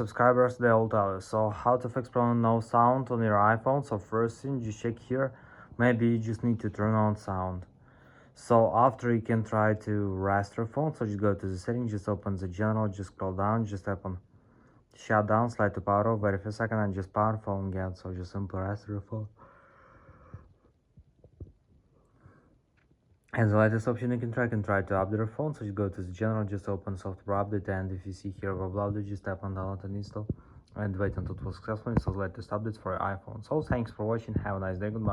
Subscribers, they all tell you. So how to fix problem no sound on your iPhone? So first thing, just check here. Maybe you just need to turn on sound. So after, you can try to rest your phone. So just go to the settings, just open the general, just scroll down, just tap on shut down, slide to power off, wait for a second, and just power phone again. So just simply rest your phone. And the latest option you can try to update your phone. So you go to the general, just open software update, and if you see here Google Update, just tap on download and install and wait until it was successful. Install latest updates for your iPhone. So thanks for watching, have a nice day, goodbye.